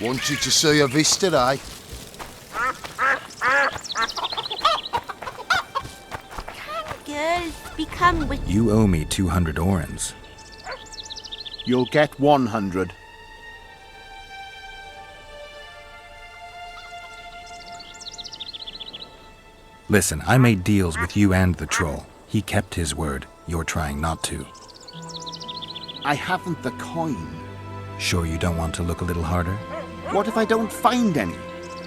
Wanted to see a vista, eh? Girls, become with You owe me 200 orens. You'll get 100. Listen, I made deals with you and the troll. He kept his word. You're trying not to. I haven't the coin. Sure you don't want to look a little harder? What if I don't find any?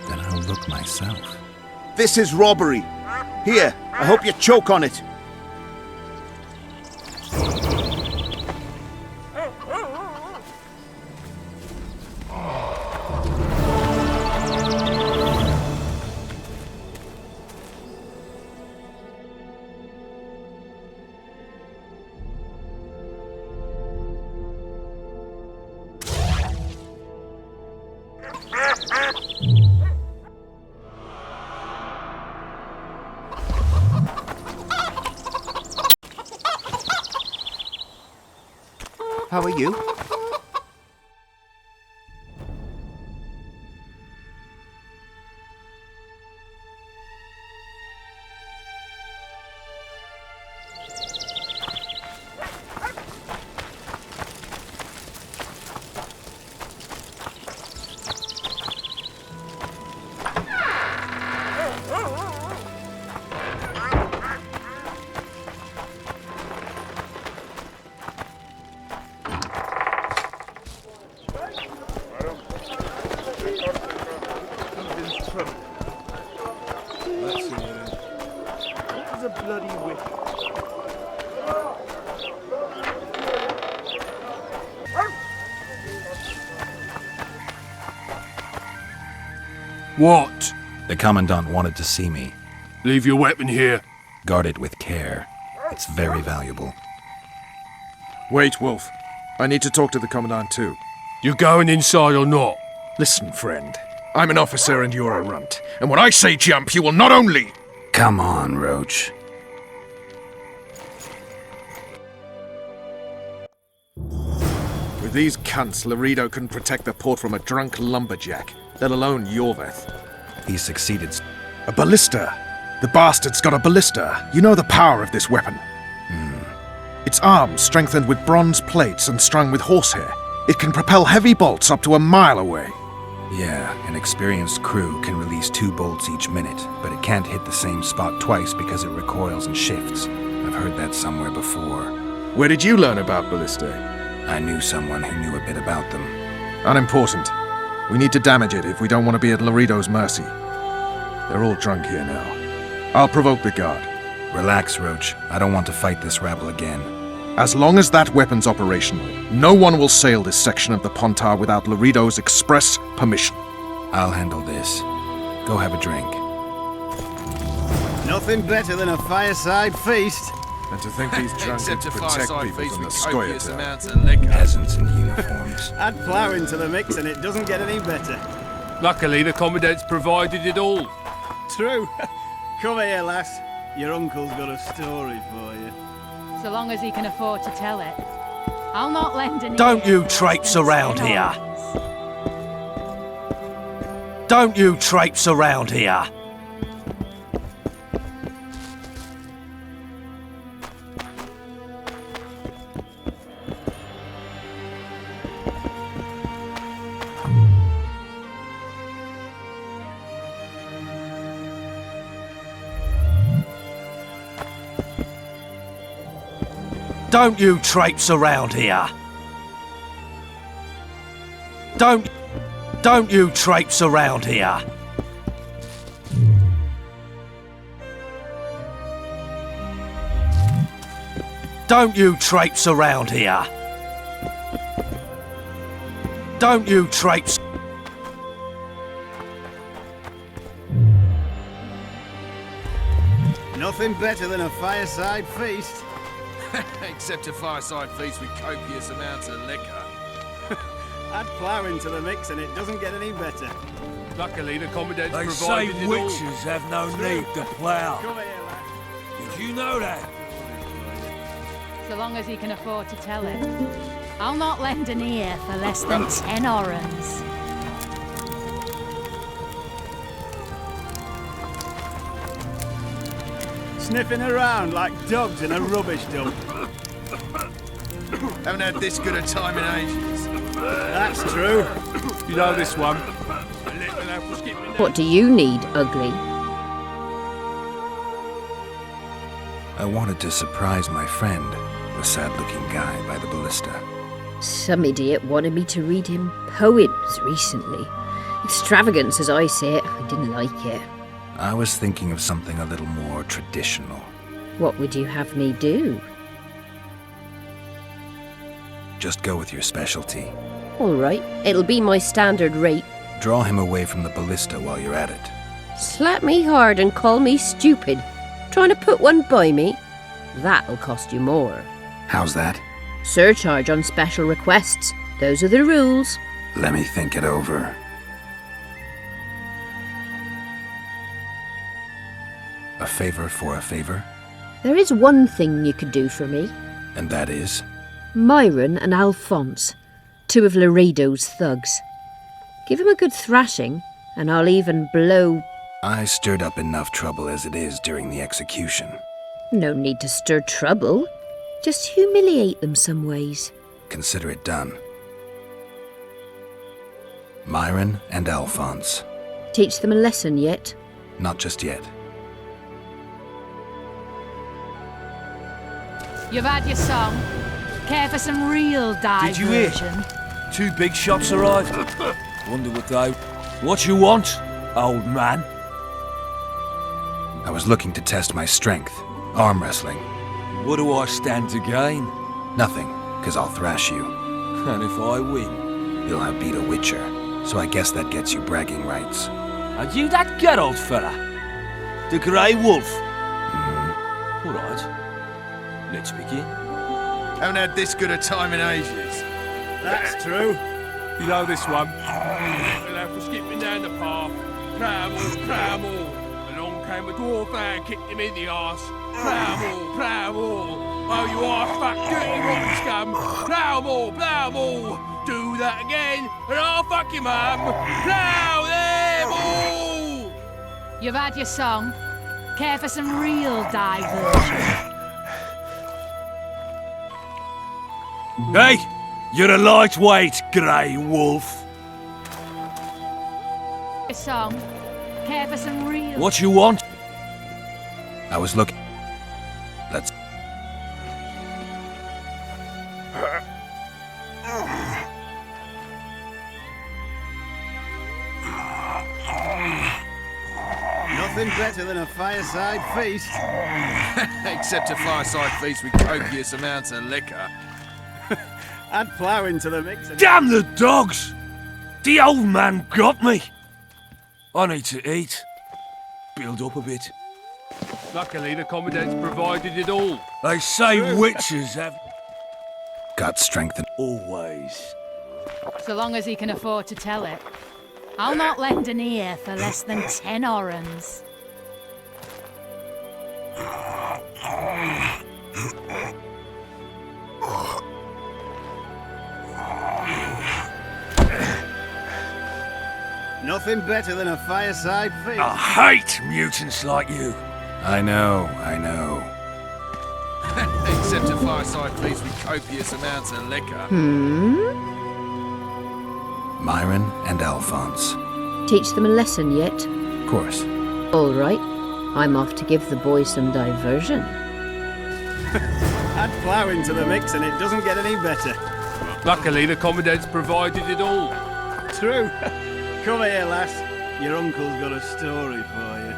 Then I'll look myself. This is robbery. Here, I hope you choke on it. How are you? What? The Commandant wanted to see me. Leave your weapon here. Guard it with care. It's very valuable. Wait, Wolf. I need to talk to the Commandant too. You going inside or not? Listen, friend. I'm an officer and you're a runt. And when I say jump, you will not only... Come on, Roach. With these cunts, Laredo can protect the port from a drunk lumberjack, let alone Yorveth. He succeeded. A ballista! The bastard's got a ballista. You know the power of this weapon. Its arms strengthened with bronze plates and strung with horsehair. It can propel heavy bolts up to a mile away. Yeah, an experienced crew can release 2 bolts each minute, but it can't hit the same spot twice because it recoils and shifts. I've heard that somewhere before. Where did you learn about ballistae? I knew someone who knew a bit about them. Unimportant. We need to damage it if we don't want to be at Laredo's mercy. They're all drunk here now. I'll provoke the guard. Relax, Roach. I don't want to fight this rabble again. As long as that weapon's operational, no one will sail this section of the Pontar without Laredo's express permission. I'll handle this. Go have a drink. Nothing better than a fireside feast. And to think these drunks Except a protect fireside people feast from the with copious Scoia'tail. amounts of liquor. Peasants in uniforms. Add plough into the mix and it doesn't get any better. Luckily, the Commandant's provided it all. True. Come here, lass. Your uncle's got a story for you. So long as he can afford to tell it. I'll not lend an ear. Don't you traipse around here. Don't you traipse around here. Don't you traipse around here. Don't you traipse around here. Don't you traipse around here. Don't you traipse. Nothing better than a fireside feast. Except a fireside feast with copious amounts of liquor. Add plough into the mix and it doesn't get any better. Luckily, the Commandant's They say provided it all. witches have no need to plough. Come here, lass. Did you know that? So long as he can afford to tell it. I'll not lend an ear for less than 10 orens. sniffing around like dogs in a rubbish dump. Haven't had this good a time in ages. That's true. You know this one. What do you need, ugly? I wanted to surprise my friend, the sad-looking guy by the ballista. Some idiot wanted me to read him poems recently. Extravagance, as I say it. I didn't like it. I was thinking of something a little more traditional. What would you have me do? Just go with your specialty. All right, it'll be my standard rate. Draw him away from the ballista while you're at it. Slap me hard and call me stupid. Trying to put one by me? That'll cost you more. How's that? Surcharge on special requests. Those are the rules. Let me think it over. A favor for a favor? There is one thing you could do for me. And that is? Myron and Alphonse, two of Laredo's thugs. Give him a good thrashing, and I'll even blow... I stirred up enough trouble as it is during the execution. No need to stir trouble. Just humiliate them some ways. Consider it done. Myron and Alphonse. Teach them a lesson yet? Not just yet. You've had your song. Care for some real diversion? Did you hear? 2 big shots arrived. Wonder what they... What you want, old man? I was looking to test my strength. Arm wrestling. What do I stand to gain? Nothing, because I'll thrash you. And if I win? You'll have beat a witcher, so I guess that gets you bragging rights. Are you that good old fella? The Grey Wolf? All right. Let's begin. Haven't had this good a time in ages. That's true. You know this one. Left was skipping down the path. Pramble. Along came a dwarf and kicked him in the arse. Pramble. Oh, you are fat, dirty, rotten scum. Pramble. Do that again, and I'll fuck your mum. Plow them all. You've had your song. Care for some real diversion? Hey! You're a lightweight, Grey Wolf. Your song. Care for some real... What you want? I was looking... Let's... Nothing better than a fireside feast. Except a fireside feast with copious amounts of liquor. Add plough into the mix and... Damn the dogs! The old man got me. I need to eat. Build up a bit. Luckily, the Commandant's provided it all. They say witches have... Got strength and... Always. So long as he can afford to tell it. I'll not lend an ear for less than 10 orens. Nothing better than a fireside feast. I hate mutants like you. I know. Except a fireside feast with copious amounts of liquor. Myron and Alphonse. Teach them a lesson yet? Of course. All right. I'm off to give the boys some diversion. Add plough into the mix and it doesn't get any better. Luckily, the Commandant's provided it all. True. Come here, lass. Your uncle's got a story for you.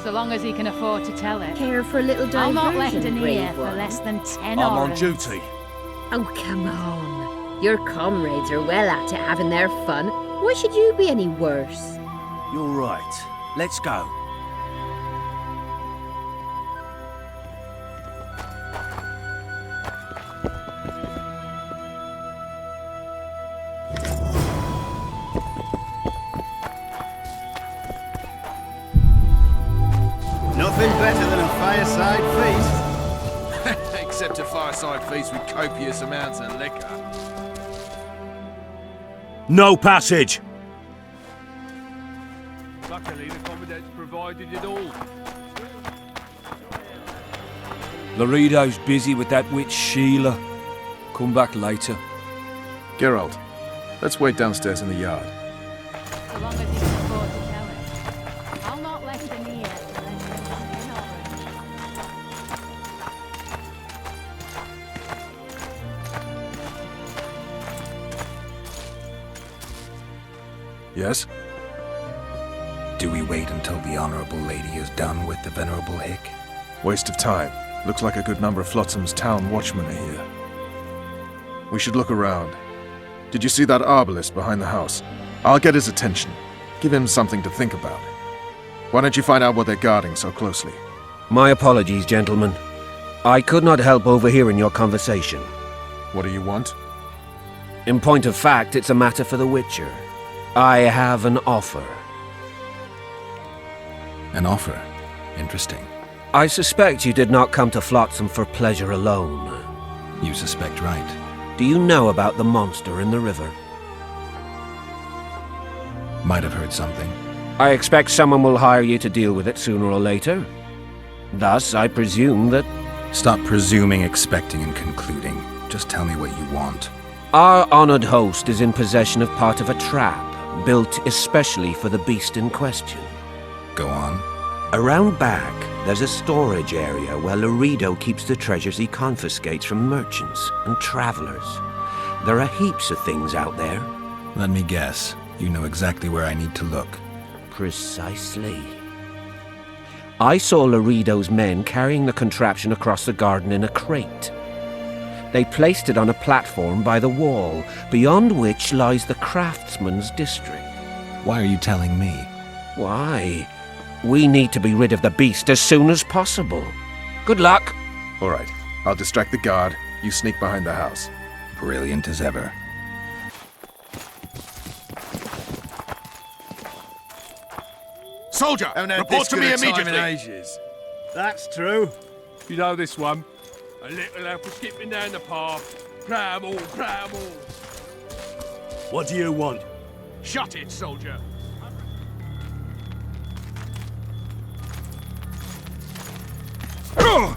So long as he can afford to tell it. Care for a little diversion, I'll not lend an brave ear for one? less than 10 I'm on orens. duty. Oh, come on. Your comrades are well at it having their fun. Why should you be any worse? You're right. Let's go. Nothing better than a fireside feast. Except a fireside feast with copious amounts of liquor. No passage. Luckily, the Commandant's provided it all. Laredo's busy with that witch Sheila. Come back later. Geralt, let's wait downstairs in the yard. So long as he can afford to tell it. I'll not lend an ear for less than 10 orange. Yes? Do we wait until the Honorable Lady is done with the Venerable Hick? Waste of time. Looks like a good number of Flotsam's town watchmen are here. We should look around. Did you see that arbalist behind the house? I'll get his attention. Give him something to think about. Why don't you find out what they're guarding so closely? My apologies, gentlemen. I could not help overhearing your conversation. What do you want? In point of fact, it's a matter for the Witcher. I have an offer. An offer? Interesting. I suspect you did not come to Flotsam for pleasure alone. You suspect right. Do you know about the monster in the river? Might have heard something. I expect someone will hire you to deal with it sooner or later. Thus, I presume that... Stop presuming, expecting, and concluding. Just tell me what you want. Our honored host is in possession of part of a trap, built especially for the beast in question. Go on. Around back, there's a storage area where Laredo keeps the treasures he confiscates from merchants and travelers. There are heaps of things out there. Let me guess. You know exactly where I need to look. Precisely. I saw Laredo's men carrying the contraption across the garden in a crate. They placed it on a platform by the wall, beyond which lies the craftsman's district. Why are you telling me? Why? We need to be rid of the beast as soon as possible. Good luck. All right. I'll distract the guard. You sneak behind the house. Brilliant as ever. Soldier, report to me immediately. That's true. You know this one? A little lad was skipping down the path. Cramble, cramble. What do you want? Shut it, soldier. Oh!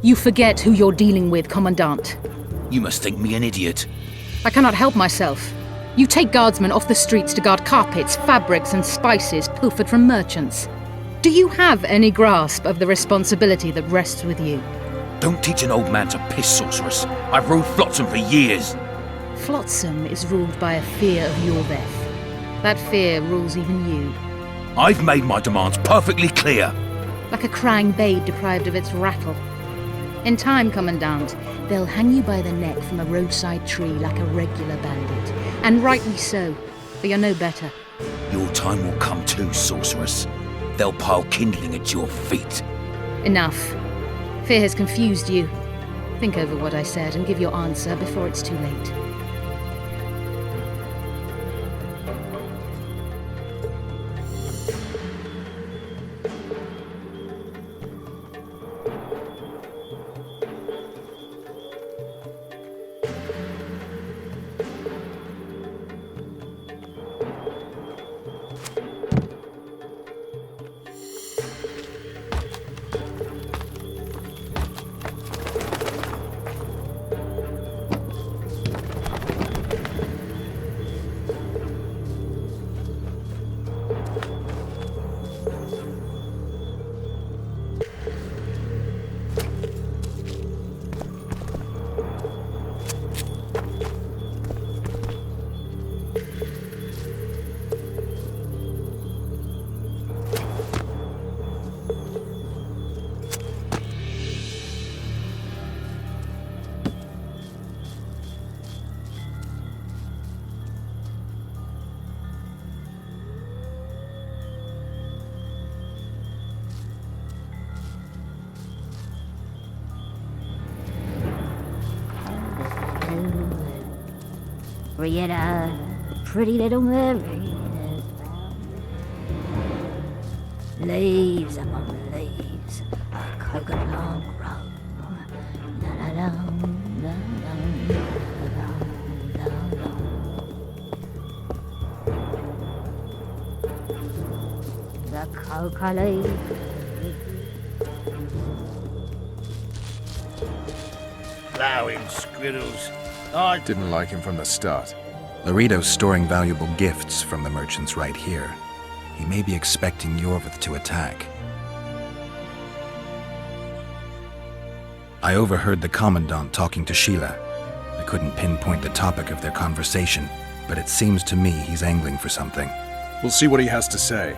You forget who you're dealing with, Commandant. You must think me an idiot. I cannot help myself. You take guardsmen off the streets to guard carpets, fabrics, and spices pilfered from merchants. Do you have any grasp of the responsibility that rests with you? Don't teach an old man to piss, sorceress. I've ruled Flotsam for years. Flotsam is ruled by a fear of your death. That fear rules even you. I've made my demands perfectly clear. Like a crying babe deprived of its rattle. In time, Commandant, they'll hang you by the neck from a roadside tree like a regular bandit. And rightly so, for you're no better. Your time will come too, sorceress. They'll pile kindling at your feet. Enough. Fear has confused you. Think over what I said and give your answer before it's too late. Rita, pretty little Mary. Leaves among leaves, a coconut long row. The coca leaf. Plowing squirrels. I didn't like him from the start. Laredo's storing valuable gifts from the merchants right here. He may be expecting Yorvith to attack. I overheard the Commandant talking to Sheila. I couldn't pinpoint the topic of their conversation, but it seems to me he's angling for something. We'll see what he has to say.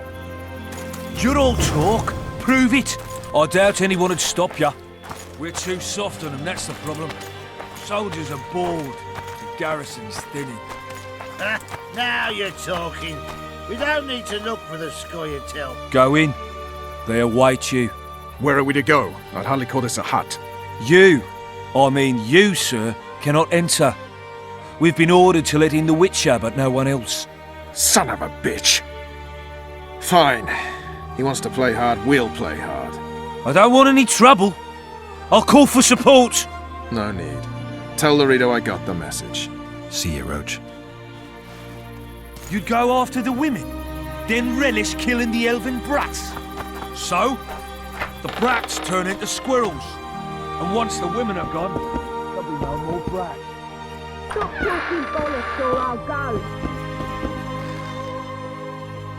You're all talk. Prove it. I doubt anyone would stop ya. We're too soft on them, that's the problem. Soldiers are bored. The garrison's thinning. Now you're talking. We don't need to look for the Scoia'tael. Go in. They await you. Where are we to go? I'd hardly call this a hut. You, I mean you, sir, cannot enter. We've been ordered to let in the Witcher, but no one else. Son of a bitch. Fine. He wants to play hard, we'll play hard. I don't want any trouble. I'll call for support. No need. Tell Laredo I got the message. See you, Roach. You'd go after the women, then relish killing the elven brats. So, the brats turn into squirrels. And once the women are gone, there'll be no more brats. Stop talking bollocks or I'll go.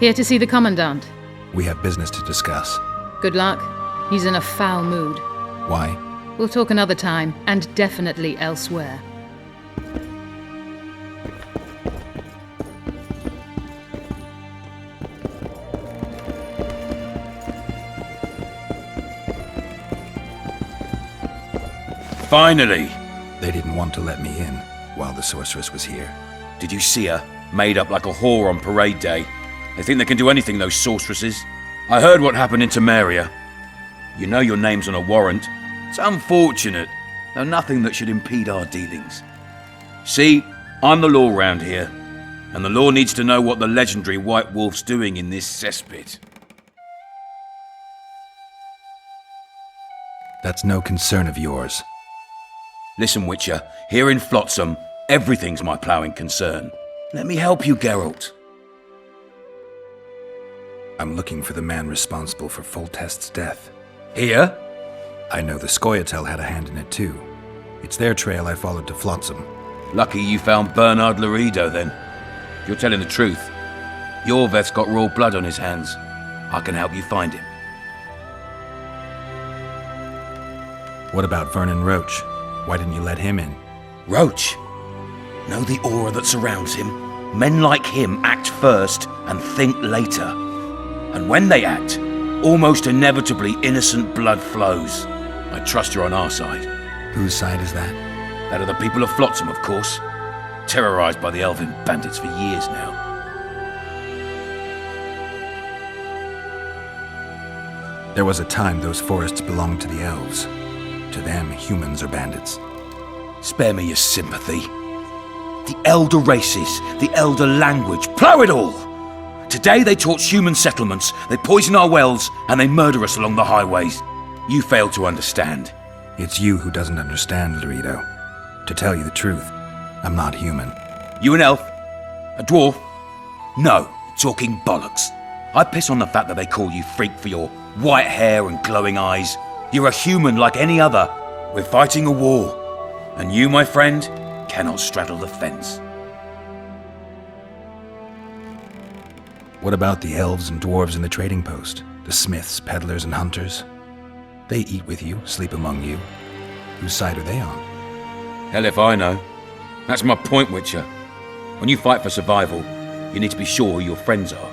Here to see the Commandant. We have business to discuss. Good luck. He's in a foul mood. Why? We'll talk another time, and definitely elsewhere. Finally! They didn't want to let me in while the sorceress was here. Did you see her? Made up like a whore on parade day. They think they can do anything, those sorceresses. I heard what happened in Temeria. You know your name's on a warrant. It's unfortunate, though nothing that should impede our dealings. See, I'm the law round here, and the law needs to know what the legendary White Wolf's doing in this cesspit. That's no concern of yours. Listen, Witcher, here in Flotsam, everything's my ploughing concern. Let me help you, Geralt. I'm looking for the man responsible for Foltest's death. Here? I know the Scoia'tael had a hand in it too. It's their trail I followed to Flotsam. Lucky you found Bernard Laredo then. If you're telling the truth, Yorveth's got raw blood on his hands. I can help you find him. What about Vernon Roach? Why didn't you let him in? Roach? Know the aura that surrounds him? Men like him act first and think later. And when they act, almost inevitably innocent blood flows. I trust you're on our side. Whose side is that? That of the people of Flotsam, of course. Terrorized by the elven bandits for years now. There was a time those forests belonged to the elves. To them, humans are bandits. Spare me your sympathy. The elder races, the elder language, plough it all! Today they torch human settlements, they poison our wells, and they murder us along the highways. You fail to understand. It's you who doesn't understand, Laredo. To tell you the truth, I'm not human. You an elf? A dwarf? No, talking bollocks. I piss on the fact that they call you freak for your white hair and glowing eyes. You're a human like any other. We're fighting a war. And you, my friend, cannot straddle the fence. What about the elves and dwarves in the trading post? The smiths, peddlers, and hunters? They eat with you, sleep among you. Whose side are they on? Hell if I know. That's my point, Witcher. When you fight for survival, you need to be sure who your friends are.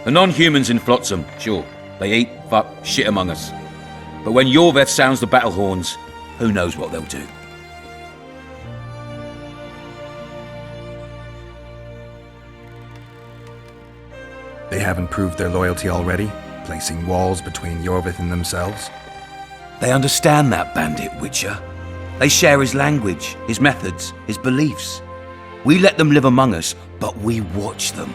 The non-humans in Flotsam, sure, they eat, fuck, shit among us. But when Yorveth sounds the battle horns, who knows what they'll do. They haven't proved their loyalty already, placing walls between Yorveth and themselves? They understand that bandit, Witcher. They share his language, his methods, his beliefs. We let them live among us, but we watch them.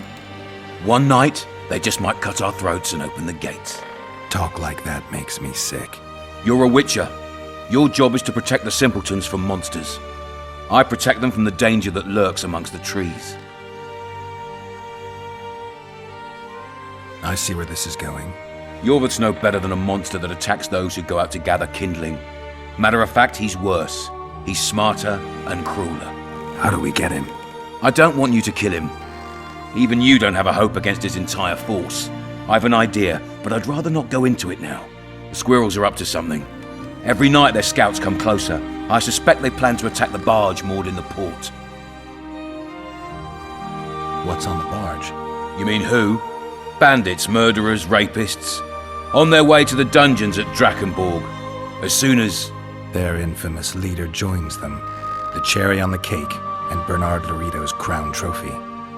One night, they just might cut our throats and open the gates. Talk like that makes me sick. You're a Witcher. Your job is to protect the simpletons from monsters. I protect them from the danger that lurks amongst the trees. I see where this is going. Yorveth's no better than a monster that attacks those who go out to gather kindling. Matter of fact, he's worse. He's smarter and crueler. How do we get him? I don't want you to kill him. Even you don't have a hope against his entire force. I've an idea, but I'd rather not go into it now. The squirrels are up to something. Every night their scouts come closer. I suspect they plan to attack the barge moored in the port. What's on the barge? You mean who? Bandits, murderers, rapists. On their way to the dungeons at Drakenborg. As soon as... Their infamous leader joins them. The cherry on the cake, and Bernard Laredo's crown trophy.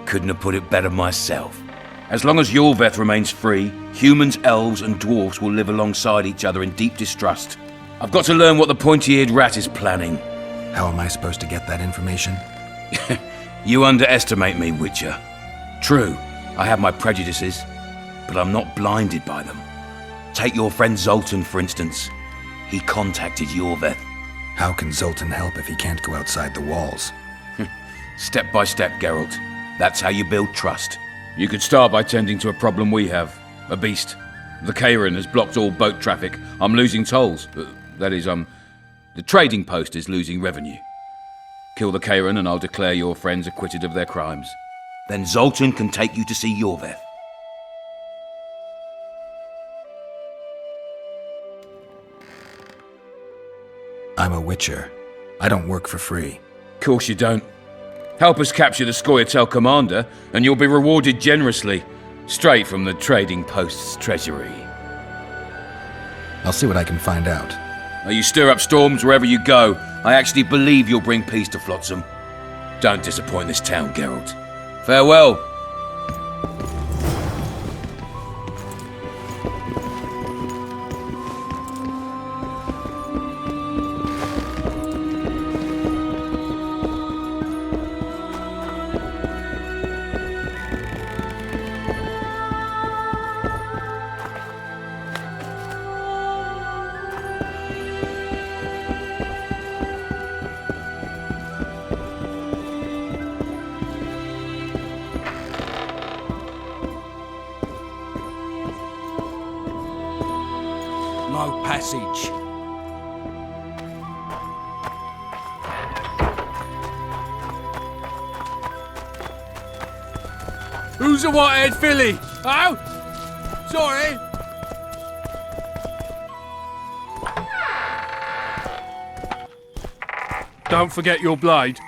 Couldn't have put it better myself. As long as Yorveth remains free, humans, elves, and dwarves will live alongside each other in deep distrust. I've got to learn what the pointy-eared rat is planning. How am I supposed to get that information? You underestimate me, Witcher. True, I have my prejudices, but I'm not blinded by them. Take your friend Zoltan, for instance. He contacted Yorveth. How can Zoltan help if he can't go outside the walls? Step by step, Geralt. That's how you build trust. You could start by tending to a problem we have. A beast. The Kairan has blocked all boat traffic. I'm losing tolls. That is, the trading post is losing revenue. Kill the Kairan and I'll declare your friends acquitted of their crimes. Then Zoltan can take you to see Yorveth. I'm a Witcher. I don't work for free. Course you don't. Help us capture the Scoia'tael commander, and you'll be rewarded generously, straight from the trading post's treasury. I'll see what I can find out. Now you stir up storms wherever you go. I actually believe you'll bring peace to Flotsam. Don't disappoint this town, Geralt. Farewell. No passage. Who's a white-haired filly? Oh? Sorry. Don't forget your blade.